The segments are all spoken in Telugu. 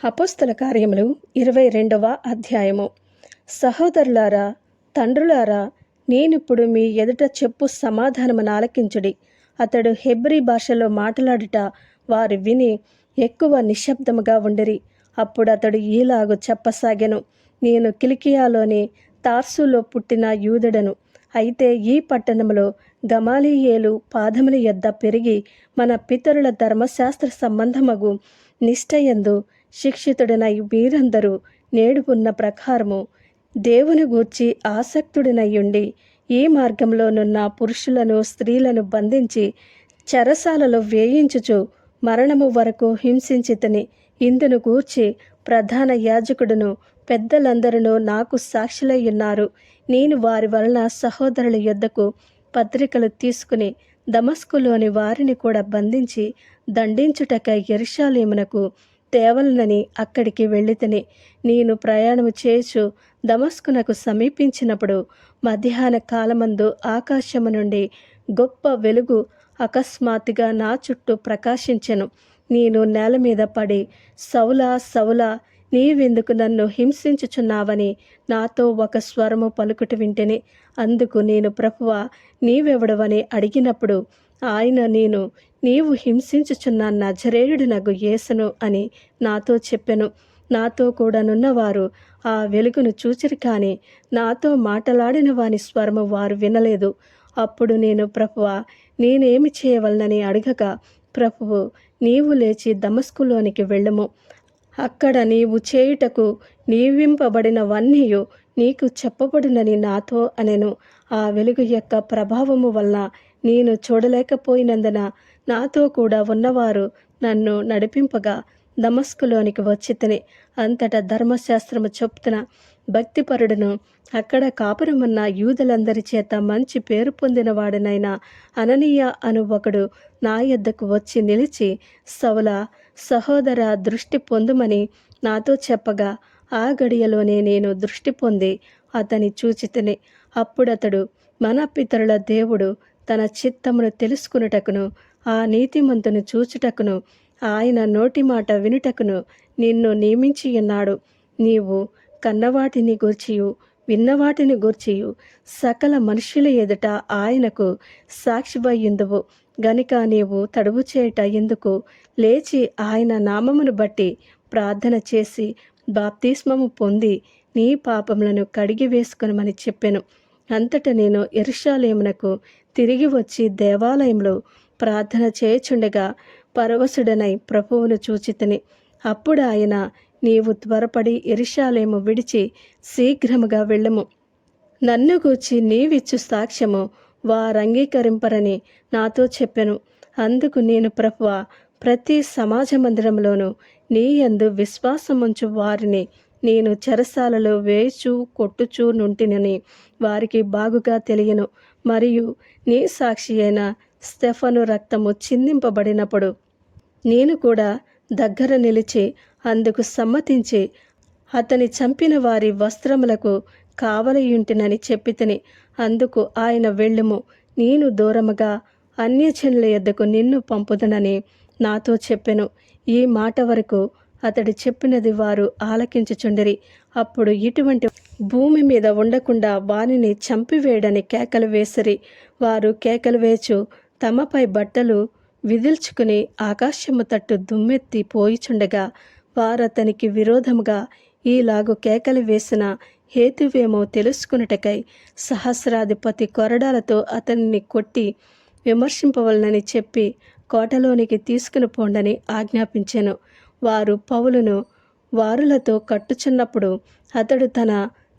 అపోస్తల కార్యములు 22వ అధ్యాయము. సహోదరులారా, తండ్రులారా, నేనిప్పుడు మీ ఎదుట చెప్పు సమాధానమును ఆలకించుడి. అతడు హెబ్రీ భాషలో మాట్లాడుట వారు విని ఎక్కువ నిశ్శబ్దముగా ఉండిరి. అప్పుడు అతడు ఈలాగు చెప్పసాగెను: నేను కిలికియాలోని తార్సులో పుట్టిన యూదుడను. అయితే ఈ పట్టణములో గమాలీయేలు పాదముల యొద్ద పెరిగి మన పితరుల ధర్మశాస్త్ర సంబంధమగు నిష్ఠయందు శిక్షితుడనై మీరందరూ నేడు ఉన్న ప్రకారము దేవుని గూర్చి ఆసక్తుడినయ్యుండి ఈ మార్గంలోనున్న పురుషులను స్త్రీలను బంధించి చెరసాలలో వేయించుచు మరణము వరకు హింసించితిని. ఇందును గూర్చి ప్రధాన యాజకుడును పెద్దలందరూ నాకు సాక్షులై ఉన్నారు. నేను వారి వలన సహోదరుల యొద్దకు పత్రికలు తీసుకుని దమస్కులోని వారిని కూడా బంధించి దండించుటకై యెరూషలేమునకు తేవలనని అక్కడికి వెళ్ళితిని. నేను ప్రయాణము చేయుచు దమస్కునకు సమీపించినప్పుడు మధ్యాహ్న కాలమందు ఆకాశము నుండి గొప్ప వెలుగు అకస్మాత్తుగా నా చుట్టూ ప్రకాశించెను. నేను నేల మీద పడి, సౌలా, సౌలా, నీవెందుకు నన్ను హింసించుచున్నావని నాతో ఒక స్వరము పలుకుట వింటిని. అందుకు నేను, ప్రభువా, నీవెవడవని అడిగినప్పుడు ఆయన, నీవు హింసించుచున్న నజరేయుడనగు యేసును అని నాతో చెప్పెను. నాతో కూడా నున్నవారు ఆ వెలుగును చూచిరి, కానీ నాతో మాటలాడిన వాని స్వరము వారు వినలేదు. అప్పుడు నేను, ప్రభువా, నేనేమి చేయవలనని అడగగా, ప్రభువు, నీవు లేచి దమస్కులోనికి వెళ్ళుము. అక్కడ నీవు చేయుటకు నియమింపబడినవన్నీయు నీకు చెప్పబడునని నాతో అనెను. ఆ వెలుగు యొక్క ప్రభావము వలన నేను చూడలేకపోయినందున నాతో కూడా ఉన్నవారు నన్ను నడిపింపగా దమస్కులోనికి వచ్చితిని. అంతటా ధర్మశాస్త్రము చొప్పున భక్తిపరుడును అక్కడ కాపురమున్న యూదులందరి చేత మంచి పేరు పొందినవాడనైన అననీయ అను ఒకడు నా యొద్దకు వచ్చి నిలిచి, సౌలా, సహోదర, దృష్టి పొందుమని నాతో చెప్పగా ఆ గడియలోనే నేను దృష్టి పొంది అతని చూచితిని. అప్పుడతడు, మన పితరుల దేవుడు తన చిత్తమును తెలుసుకునుటకును ఆ నీతిమంతుని చూచుటకును ఆయన నోటి మాట వినుటకును నిన్ను నియమించి ఉన్నాడు. నీవు కన్నవాటిని గూర్చియు విన్నవాటిని గూర్చియు సకల మనుషుల ఎదుట ఆయనకు సాక్షివయ్యుందువు గనుక నీవు తడువు చేయుట ఎందుకు? లేచి ఆయన నామమును బట్టి ప్రార్థన చేసి బాప్తిస్మము పొంది నీ పాపములను కడిగి వేసుకొనమని చెప్పెను. అంతటా నేను యెరూషలేమునకు తిరిగి వచ్చి దేవాలయంలో ప్రార్థన చేయుచుండగా పరవశుడనై ప్రభువును చూచితిని. అప్పుడు ఆయన, నీవు త్వరపడి యెరూషలేము విడిచి శీఘ్రముగా వెళ్ళుము. నన్ను గూర్చి నీవిచ్చు సాక్ష్యము వారంగీకరింపరని నాతో చెప్పెను. అందుకు నేను, ప్రభువా, ప్రతి సమాజ మందిరంలోనూ నీ యందు విశ్వాసముంచు వారిని నేను చెరసాలలో వేయుచు కొట్టుచూ నుంటినని వారికి బాగుగా తెలియను. మరియు నీ సాక్షి అయిన స్టెఫను రక్తము చిందింపబడినప్పుడు నేను కూడా దగ్గర నిలిచి అందుకు సమ్మతించి అతని చంపిన వారి వస్త్రములకు కావలియుంటినని చెప్పితిని. అందుకు ఆయన, వెళ్ళుము, నేను దూరముగా అన్యజనుల యొద్దకు నిన్ను పంపుదనని నాతో చెప్పెను. ఈ మాట వరకు అతడు చెప్పినది వారు ఆలకించుచుండిరి. అప్పుడు ఇటువంటి భూమి మీద ఉండకుండా వానిని చంపివేయడని కేకలు వేసిరి. వారు కేకలు వేచు తమపై బట్టలు విదిల్చుకుని ఆకాశము తట్టు దుమ్మెత్తి పోయిచుండగా వారతనికి విరోధముగా ఈలాగు కేకలు వేసిన హేతువేమో తెలుసుకున్నటకై సహస్రాధిపతి కొరడాలతో అతనిని కొట్టి విమర్శింపవలనని చెప్పి కోటలోనికి తీసుకుని పోండని ఆజ్ఞాపించెను. వారు పౌలును వారులతో కట్టుచున్నప్పుడు అతడు తన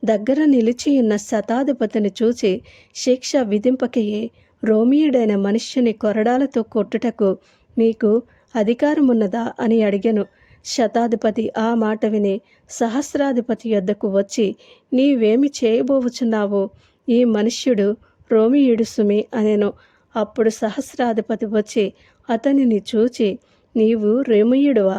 దగ్గర నిలిచియున్న శతాధిపతిని చూచి, శిక్ష విధింపకయే రోమియుడైన మనుష్యుని కొరడాలతో కొట్టుటకు మీకు అధికారమున్నదా అని అడిగెను. శతాధిపతి ఆ మాట విని సహస్రాధిపతి యొద్దకు వచ్చి, నీవేమి చేయబోవుచున్నావు? ఈ మనుష్యుడు రోమియుడు సుమి అనెను. అప్పుడు సహస్రాధిపతి వచ్చి అతనిని చూచి, నీవు రోమియుడువా?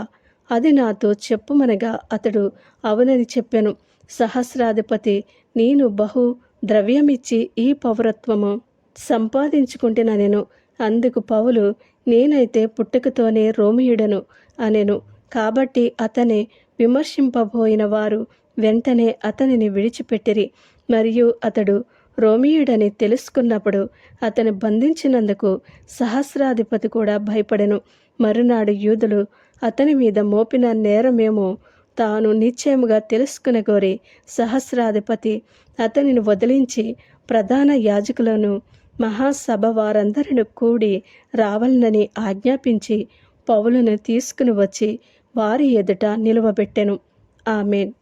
అది నాతో చెప్పుమనగా అతడు అవునని చెప్పెను. సహస్రాధిపతి, నేను బహు ద్రవ్యమిచ్చి ఈ పౌరత్వము సంపాదించుకుంటుననెను. అందుకు పౌలు, నేనైతే పుట్టుకతోనే రోమియుడను అనెను. కాబట్టి అతని విమర్శింపబోయిన వారు వెంటనే అతనిని విడిచిపెట్టిరి. మరియు అతడు రోమియుడని తెలుసుకున్నప్పుడు అతను బంధించినందుకు సహస్రాధిపతి కూడా భయపడెను. మరునాడు యూదులు అతని మీద మోపిన నేరమేమో తాను నిశ్చయముగా తెలుసుకునగోరి సహస్రాధిపతి అతనిని వదిలించి ప్రధాన యాజకులను మహాసభ వారందరిని కూడి రావాలని ఆజ్ఞాపించి పౌలును తీసుకుని వచ్చి వారి ఎదుట నిలువబెట్టెను. ఆమేన్.